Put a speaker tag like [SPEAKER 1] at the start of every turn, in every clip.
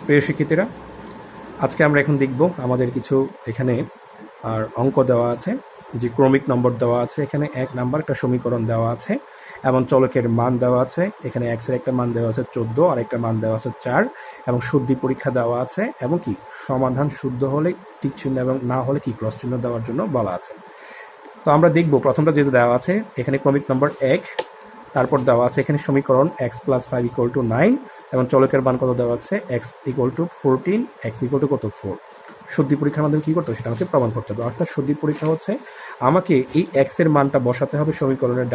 [SPEAKER 1] প্রিয় শিক্ষার্থীরা, আজকে আমরা এখন দেখব আমাদের কিছু এখানে আর অঙ্ক দেওয়া আছে, যে ক্রমিক নম্বর দেওয়া আছে, এখানে 1 নাম্বার একটা সমীকরণ দেওয়া আছে এবং চলকের মান দেওয়া আছে। এখানে x এর একটা মান দেওয়া আছে 14 আর একটা মান দেওয়া আছে 4 এবং শুদ্ধি পরীক্ষা দেওয়া আছে এবং কি সমাধান শুদ্ধ হলে টিক চিহ্ন এবং না হলে কি ক্রস চিহ্ন দেওয়ার জন্য বলা আছে। তো আমরা দেখব প্রথমটা যেটা দেওয়া আছে এখানে ক্রমিক নম্বর 1, তারপর দেওয়া আছে এখানে সমীকরণ x + 5 = 9 এবং চলকের মান কত দেওয়া আছে x = 14, x = কত 4। শুদ্ধি পরীক্ষার মাধ্যমে কী করতে হবে সেটা আমাকে প্রমাণ করতে হবে। অর্থাৎ শুদ্ধি পরীক্ষা হচ্ছে আমাকে এই x এর মানটা বসাতে হবে সমীকরণের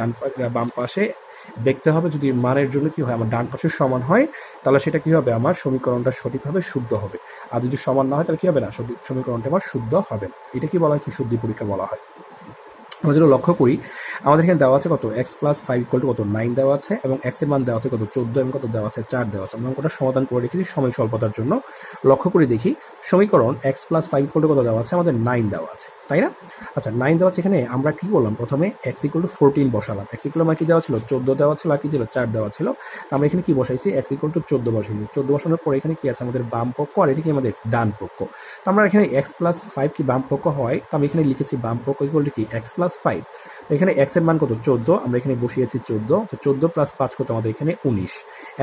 [SPEAKER 1] বাম পাশে, দেখতে হবে যদি মানের জন্য কি হয় আমার ডান পাশে সমান হয় তাহলে সেটা কি হবে আমার সমীকরণটা সঠিকভাবে শুদ্ধ হবে, আর যদি সমান না হয় তাহলে কি হবে না, সমীকরণটা আমার শুদ্ধ হবে না। এটা কি বলা হয়, কি শুদ্ধি পরীক্ষা বলা হয়। আমরা যদি লক্ষ্য করি আমাদের এখানে দেওয়া আছে কত x + 5 = কত 9 দেওয়া আছে এবং x এর মান দেওয়া আছে কত 14 এবং কত দেওয়া আছে 4 দেওয়া আছে। আমরা অঙ্কটা সমাধান করে রেখেছি সময় স্বল্পতার জন্য। লক্ষ্য করে দেখি সমীকরণ x + 5 = কত দেওয়া আছে, আমাদের 9 দেওয়া আছে, তাই না? আচ্ছা 9 দেওয়া আছে, এখানে আমরা কি করলাম, প্রথমে x = 14 বসালাম। x মানে কি দেওয়া ছিল 14 দেওয়া ছিল আর কি ছিল 4 দেওয়া ছিল। তো আমরা এখানে কি বসাইছি x = 14 বসাইছি। 14 বসানোর পরে এখানে কি আছে আমাদের বাম পক্ষ আর এটা কি আমাদের ডান পক্ষ। তো আমরা এখানে x + 5 কি বাম পক্ষ হয়, তো আমি এখানে লিখেছি বাম পক্ষ কি x + 5। এখানে x এর মান কত 14, আমরা এখানে বসিয়েছি 14। তো 14 + 5 কত আমাদের এখানে 19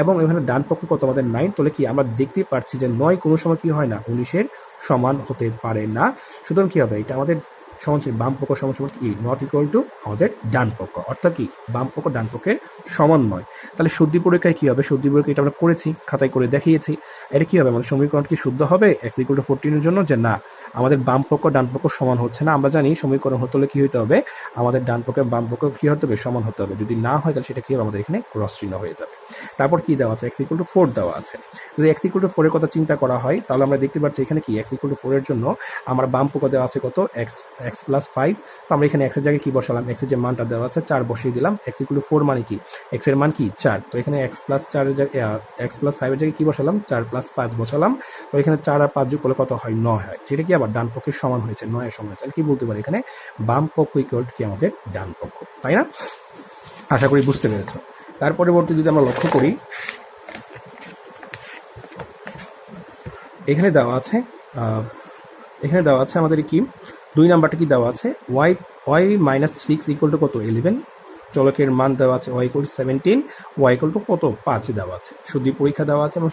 [SPEAKER 1] এবং এখানে ডান পক্ষ কত আমাদের 9। তাহলে কি আমরা দেখতেই পাচ্ছি যে 9 কোনো সময় কি হয় না 19-এর সমান হতে পারে না। সুতরাং কি হবে, এটা আমাদের সমান বাম পক্ষ সমান কি নট ইকুয়াল টু আমাদের ডান পক্ষ, অর্থাৎ কি বাম পক্ষ ডান পক্ষের সমান নয়। তাহলে শুদ্ধি পরীক্ষায় কি হবে, শুদ্ধি পরীক্ষা এটা আমরা করেছি, খাতায় করে দেখিয়েছি। এটা কি হবে, আমাদের সমীকরণ কি শুদ্ধ হবে x = 14 এর জন্য, যে না আমাদের বাম পক্ষ ডান পক্ষ সমান হচ্ছে না। আমরা জানি সমীকরণ হতে হলে কি হতে হবে, আমাদের ডান পক্ষে বাম পক্ষ কি হতে হবে, সমান হতে হবে। যদি না হয় তাহলে সেটা কি হবে, আমাদের এখানে ক্রস চিহ্ন হয়ে যাবে। তারপর কি দেওয়া আছে, x = 4 দেওয়া আছে। যদি x = 4 এর কথা চিন্তা করা হয় তাহলে আমরা দেখতে পাচ্ছি এখানে কি x = 4 এর জন্য আমার বাম পক্ষ দেওয়া আছে কত x + 5। তো আমরা এখানে x এর জায়গায় কি বসালাম, x এর যে মানটা দেওয়া আছে 4 বসিয়ে দিলাম। x = 4 মানে কি x এর মান কি 4, তো এখানে x + 4 এর জায়গায় x + 5 এর জায়গায় কি বসালাম 4 + 5 বসালাম। তো এখানে 4 আর 5 যোগ করলে কত হয় 9 হয়, যেটা কি আবার ডান পক্ষের সমান হয়েছে, 9 এর সমান হয়েছে। তাহলে কি বলতে পারি এখানে বাম পক্ষ ইকুয়াল কি আমাদের ডান পক্ষ, তাই না? আশা করি বুঝতে পেরেছো। তার পরবর্তী যদি আমরা লক্ষ্য করি এখানে দেওয়া আছে আমাদের কি 2 নাম্বারটা কি দেওয়া আছে y - 6 = কত 11। চলকের মান দেওয়া আছে y = 17, y = কত 5 দেওয়া আছে। শুদ্ধি পরীক্ষা দেওয়া আছে এবং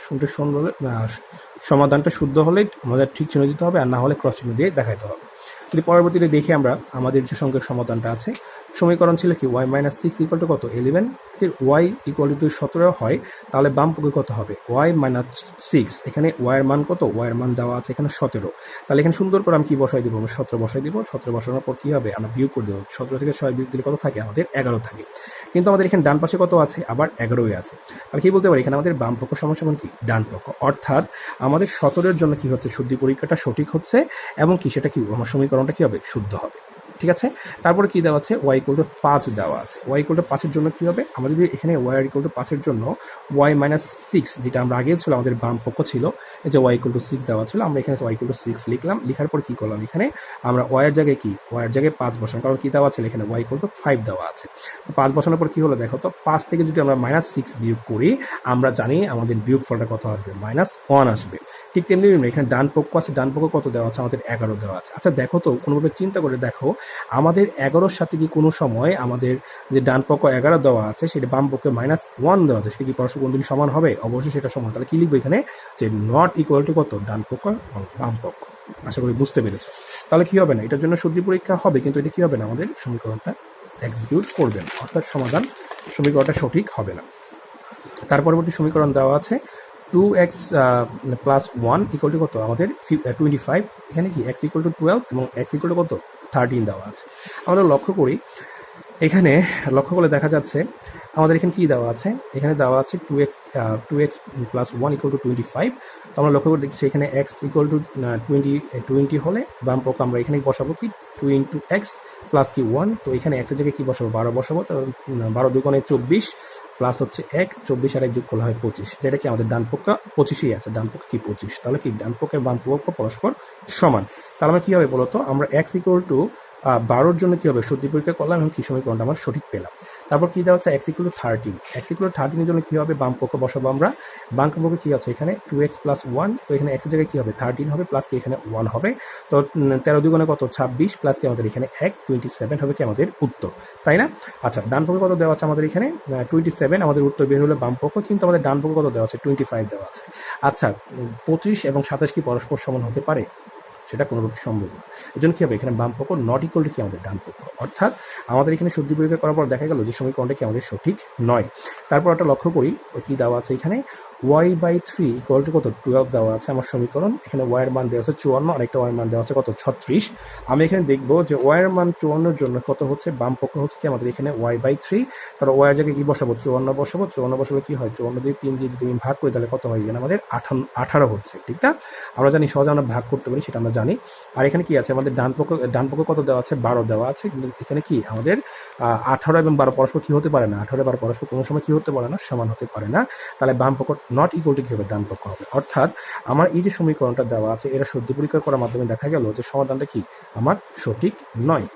[SPEAKER 1] সমাধানটা শুদ্ধ হলে আমাদের ঠিক চিহ্ন দিতে হবে, আর না হলে ক্রস চিহ্ন দিয়ে দেখাতে হবে। যদি পরবর্তীতে দেখি আমরা আমাদের যে সংখ্যার সমাধানটা আছে, সমীকরণ ছিল কি y - 6 = কত 11। যদি y = 17 হয় তাহলে বাম পক্ষে কত হবে y - 6। এখানে y এর মান কত, y এর মান দেওয়া আছে এখানে 17। তাহলে এখানে সুন্দর করে আমি কি বসাই দিব, 17 বসাই দিব। 17 বসানোর পর কি হবে, আমরা বিয়োগ করে দেবো। 17 থেকে 6 বিয়োগ দিলে কত থাকে, আমাদের 11 থাকে। কিন্তু আমাদের এখানে ডান পাশে কত আছে, আবার 11ই আছে। তাহলে কি বলতে পারি, এখানে আমাদের বাম পক্ষ সমান কি ডান পক্ষ। অর্থাৎ আমাদের 17 এর জন্য কি হচ্ছে, শুদ্ধি পরীক্ষাটা সঠিক হচ্ছে এবং কি সেটা কি আমার সমীকরণটা কি হবে, শুদ্ধ হবে। ঠিক আছে। তারপরে কি দেওয়া আছে, y = 5 দেওয়া আছে। y = 5 এর জন্য কি হবে, আমরা যদি এখানে y = 5 এর জন্য y - 6 যেটা আমরা আগে ছিল আমাদের বাম পক্ষ ছিল, এই যে y = 6 দেওয়া ছিল, আমরা এখানে y = 6 লিখলাম। লিখার পর কি করলাম, এখানে আমরা y এর জায়গায় কি y এর জায়গায় 5 বসালাম, কারণ কি দেওয়া ছিল এখানে y = 5 দেওয়া আছে। তো 5 বসানোর পর কি হলো দেখো তো, 5 থেকে যদি আমরা -6 বিয়োগ করি আমরা জানি আমাদের বিয়োগফলটা কত আসবে, -1 আসবে। ঠিক তেমনি এখানে ডান পক্ষ আছে, ডান পক্ষ কত দেওয়া আছে, আমাদের 11 দেওয়া আছে। আচ্ছা দেখো তো, কোনোভাবে চিন্তা করে দেখো আমাদের 11-র সাথে কি কোনো সময় আমাদের যে ডান পক্ষ 11 দেওয়া আছে সেটা বাম পক্ষে -1 দেওয়া আছে, সেটা কি পরস্পর কোনদিন সমান হবে? অবশ্যই সেটা সমান। তাহলে কি লিখবো এখানে, যে নট ইকুয়াল টু কত ডান পক্ষ এবং বাম পক্ষ। আশা করি বুঝতে পেরেছো। তাহলে কি হবে না, এটার জন্য শুদ্ধি পরীক্ষা হবে, কিন্তু এটা কি হবে না, আমাদের সমীকরণটা এক্সিকিউট করবে না, অর্থাৎ সমীকরণটা সঠিক হবে না। তার পরবর্তী সমীকরণ দেওয়া আছে 2x + 1 = কত আমাদের 25। এখানে কি x = 12 এবং x = কত 13 দেওয়া আছে। আমরা লক্ষ্য করি, এখানে লক্ষ্য করলে দেখা যাচ্ছে আমাদের এখানে কি দেওয়া আছে, এখানে দেওয়া আছে 2x + 1 = 25। তো আমরা লক্ষ্য করে দেখছি এখানে x = 20 হলে বাম পক্ষ আমরা এখানে বসাবো কি 2 × x প্লাস কি 1। তো এখানে x এর জায়গায় কি বসাবো 12 বসাবো। তো 12 × 2 = 24 প্লাস হচ্ছে 1, 24 আর 1 যোগ করলে হয় 25, যেটা কি আমাদের ডান পক্ষ 25ই আছে, ডান পক্ষ কি 25। তাহলে কি ডান পক্ষের বাম পক্ষ পরস্পর সমান। তাহলে আমরা কি হবে বলতো, আমরা x = 12-র জন্য কি হবে শুদ্ধি পরীক্ষা করলাম এবং কি সমীকরণটা আমরা সঠিক পেলাম। তারপর কী দেওয়া হচ্ছে x equal to 13, x equal to 13 এর জন্য কী হবে, বাম পক্ষ বসাবো আমরা। বাম পক্ষে কী আছে এখানে 2x প্লাস 1, তো এখানে এক্সের জায়গায় কী হবে 13 হবে, প্লাস কি এখানে 1 হবে। তো 13 দুগুণে কত 26, প্লাস কি আমাদের এখানে 27 হবে কি আমাদের উত্তর, তাই না? আচ্ছা, ডান পক্ষে কত দেওয়া আছে আমাদের এখানে 27 আমাদের উত্তর বের হলো বাম পক্ষ, কিন্তু আমাদের ডান পক্ষে কত দেওয়া আছে 25 দেওয়া আছে। আচ্ছা, 25 এবং 27 কি পরস্পর সমান হতে পারে? সেটা কোনোরূপে সম্ভব না। এই জন্য কী হবে এখানে বাম পক্ষ নট ইকুয়াল টু কি আমাদের ডান পক্ষ, অর্থাৎ আমাদের এখানে শুদ্ধি পরীক্ষা করার পর দেখা গেল যে সমীকরণটা কি আমাদের সঠিক নয়। তারপর একটা লক্ষ্য করি কি দেওয়া আছে এখানে y/3 ইকুয়াল টু কত 12 দেওয়া আছে আমার সমীকরণ। এখানে y এর মান দেওয়া আছে 54, আর একটা y এর মান দেওয়া আছে কত 36। আমি এখানে দেখবো যে y এর মান 54 জন্য কত হচ্ছে, বাম পক্ষ হচ্ছে কি আমাদের এখানে y/3, তাহলে y এর জায়গায় কি বসাবো 54 বসাবো। 54 বসাবো কি হয় 54 দিয়ে 3 দিয়ে যদি আমি ভাগ করি তাহলে কত হয় এখানে আমাদের 18 হচ্ছে, ঠিক না? আমরা জানি সহজে আমরা ভাগ করতে পারি, সেটা আমরা জানি। আর এখানে কি আছে আমাদের ডান পক্ষ কত দেওয়া আছে 12 দেওয়া আছে, কিন্তু এখানে কি আমাদের 18 এবং 12 পরস্পর কি হতে পারে না, 18 12 পরস্পর কোনো সময় কি হতে পারে না, সমান হতে পারে না। তাহলে বাম পক্ষ নট ইকুয়াল টু কি হবে ডান পক্ষ হবে, অর্থাৎ আমার এই যে সমীকরণটা দেওয়া আছে এটা শুদ্ধি পরীক্ষা করার মাধ্যমে দেখা গেল যে সমাধানটা কি আমার সঠিক নয়।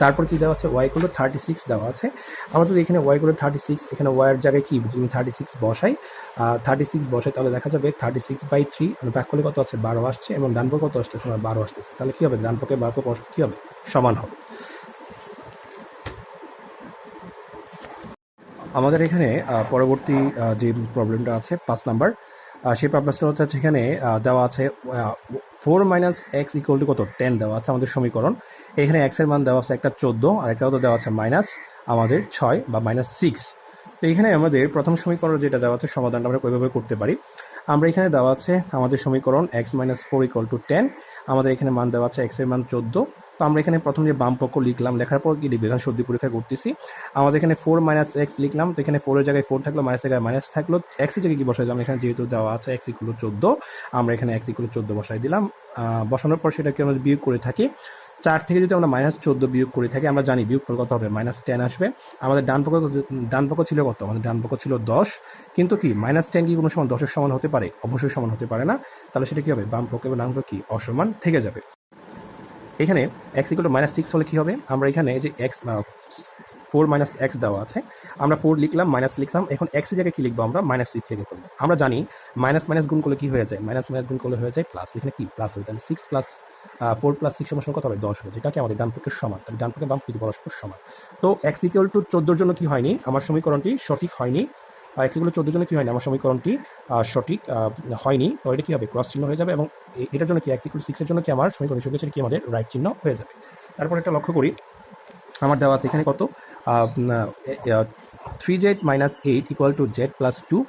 [SPEAKER 1] তারপর কি দেওয়া আছে y ইকুয়াল টু 36 দেওয়া আছে। আমরা যদি এখানে y ইকুয়াল টু 36, এখানে y এর জায়গায় কি যদি 36 বসাই, 36 বসাই তাহলে দেখা যাবে 36/3 আমি ভাগ করলে কত আছে 12 আসছে, এবং ডান পক্ষ কত আসছে 12 আসতেছে। তাহলে কি হবে ডান পক্ষে বাম পক্ষ কি হবে সমান হবে। আমাদের এখানে পরবর্তী যে প্রবলেমটা আছে 5 নাম্বার, সেই প্রবলেমটা হচ্ছে এখানে দেওয়া আছে 4 - x ইকুয়াল টু কত 10 দেওয়া আছে আমাদের সমীকরণ। এখানে x এর মান দেওয়া আছে একটা 14, আর একটা কত দেওয়া আছে মাইনাস আমাদের 6 বা -6। তো এখানে আমাদের প্রথম সমীকরণ যেটা দেওয়া আছে সমাধানটা আমরা কীভাবে করতে পারি, আমরা এখানে দেওয়া আছে আমাদের সমীকরণ x - 4 ইকুয়াল টু 10, আমাদের এখানে মান দেওয়া আছে x এর মান 14। তো আমরা এখানে প্রথম যে বাম পক্ষ লিখলাম, লেখার পর কি লিখবো, এখানে শুদ্ধি পরীক্ষা করতেছি। আমাদের এখানে 4 - x লিখলাম, তো এখানে 4 এর জায়গায় 4 থাকলো, মাইনাস জায়গায় মাইনাস থাকলো, x এর জায়গায় কি বসাইলাম, এখানে যেহেতু দেওয়া আছে x ইকুয়াল টু 14, আমরা এখানে x ইকুয়াল টু 14 বসাই দিলাম। বসানোর পর সেটাকে আমরা বিয়োগ করে থাকি। 4 থেকে যদি আমরা -14 বিয়োগ করে থাকি, আমরা জানি বিয়োগফল কত হবে -10 আসবে। আমাদের ডান পক্ষ ছিল কত, আমাদের ডান পক্ষ ছিল 10, কিন্তু কি -10 কি কোনো সময় 10 এর সমান হতে পারে? অবশ্যই সমান হতে পারে না। তাহলে সেটা কি হবে বাম পক্ষ এবং ডান পক্ষ কি অসমান থেকে যাবে। এখানে x ইকুয়াল টু -6 হলে কি হবে, আমরা এখানে যে x 4 - x দেওয়া আছে, আমরা 4 লিখলাম, মাইনাস লিখলাম, এখন x এর জায়গায় কি লিখবো আমরা -6 লিখে ফেলবো। আমরা জানি মাইনাস মাইনাস গুণ করলে কি হয়ে যায়, মাইনাস মাইনাস গুণ করলে হয়ে যায় প্লাস, এখানে কি প্লাস হবে, তাহলে 6 প্লাস 4 প্লাস 6 সমান কত হবে 10 হবে, যেটা কি আমাদের ডান পক্ষের সমান। তাহলে ডান পক্ষে বাম পক্ষ পরস্পর সমান। তো x ইকুয়াল টু 14 জন্য কি হয়নি, আমার সমীকরণটি সঠিক হয়নি। x ইকুয়াল টু 14 জন্য কি হয়নি, আমার সমীকরণটি সঠিক হয়নি। তো এটা কি হবে ক্রস চিহ্ন হয়ে যাবে, এবং এটার জন্য কি x ইকুয়াল টু 6 এর জন্য কি আমার সমীকরণ হিসেবে কি আমাদের রাইট চিহ্ন হয়ে যাবে। তারপর একটা লক্ষ্য করি, আমার দেওয়া আছে এখানে কত 3z - 8 equal to z plus 2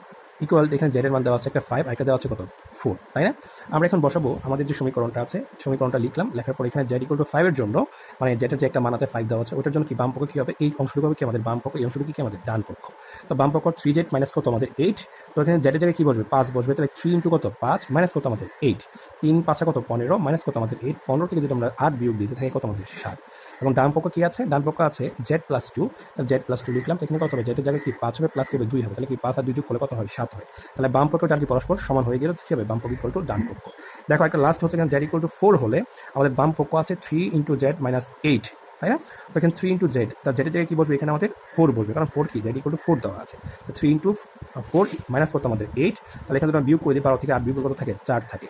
[SPEAKER 1] equal, এখানে z এর মান দেওয়া আছে একটা 5, একটা দেওয়া আছে কত 4, তাই না? আমরা এখন বসাবো আমাদের যে সমীকরণটা আছে, সমীকরণটা লিখলাম, লেখার পর এখানে z ইকুয়াল টু 5 এর জন্য, মানে z এর যে একটা মান আছে 5 দেওয়া আছে, ওটার জন্য কি বাম পক্ষ কি হবে, এই অংশটুকু হবে কি আমাদের বাম পক্ষ, এই অংশটুকু কি আমাদের ডান পক্ষ। তো বাম পক্ষ 3z মাইনাস কত আমাদের 8, তো এখানে z এর জায়গায় কি বসবে 5 বসবে, তাহলে 3 ইন্টু কত 5 মাইনাস কত আমাদের 8, 3 5 কত 15 মাইনাস কত আমাদের 8, 15 থেকে যদি আমরা 8 বিয়োগ দিই থাকে কত আমাদের 7। এবং ডান পক্ষ কি আছে, ডান পক্ষ আছে z প্লাস 2, তাহলে z প্লাস 2 লিখলাম, এখানে কত হবে z এর জায়গায় কি 5 হবে, প্লাস কি হবে 2 হবে, তাহলে কি 5 আর 2 যোগ করলে কত হয় 7 হয়। তাহলে বাম পক্ষ ডান কি পরস্পর সমান হয়ে গেলে কি হবে বাম পক্ষ ইকুয়াল টু ডান পক্ষ। দেখো একটা লাস্ট হচ্ছে এখানে z ইকুয়াল টু 4 হলে আমাদের বাম পক্ষ আছে 3 ইন্টু z মাইনাস 8, তাই না? তো এখানে 3 ইন্টু জেড, তার জেডের জায়গায় কি বসবে, এখানে আমাদের 4 বসবে, কারণ 4 কি জেড ইকুয়াল টু 4 দেওয়া আছে। তো 3 ইন্টু 4 মাইনাস করতে আমাদের 8, তাহলে এখানে আমরা বিয়োগ করে দিই, 12 থেকে 8 বিয়োগ কত থাকে 4 থাকে,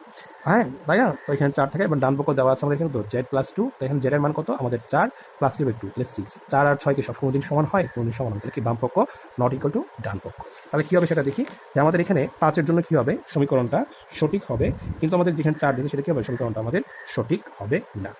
[SPEAKER 1] হ্যাঁ তাই না? তো এখানে 4 থাকে, এবং ডান পক্ষ দেওয়া আছে আমাদের এখানে তো জেড প্লাস 2, তো এখানে জেডের মান কত আমাদের 4 প্লাস কি হবে 2 তাহলে 6, 4 আর 6 কি সব কোনোদিন সমান হয়, কোনোদিন সমান হয়, তাহলে কি বাম পক্ষ নট ইকুয়াল টু ডান পক্ষ। তাহলে কি হবে সেটা দেখি, যে আমাদের এখানে 5 এর জন্য কি হবে সমীকরণটা সঠিক হবে, কিন্তু আমাদের যেখানে 4 দিকে সেটা কি হবে সমীকরণটা আমাদের সঠিক হবে না।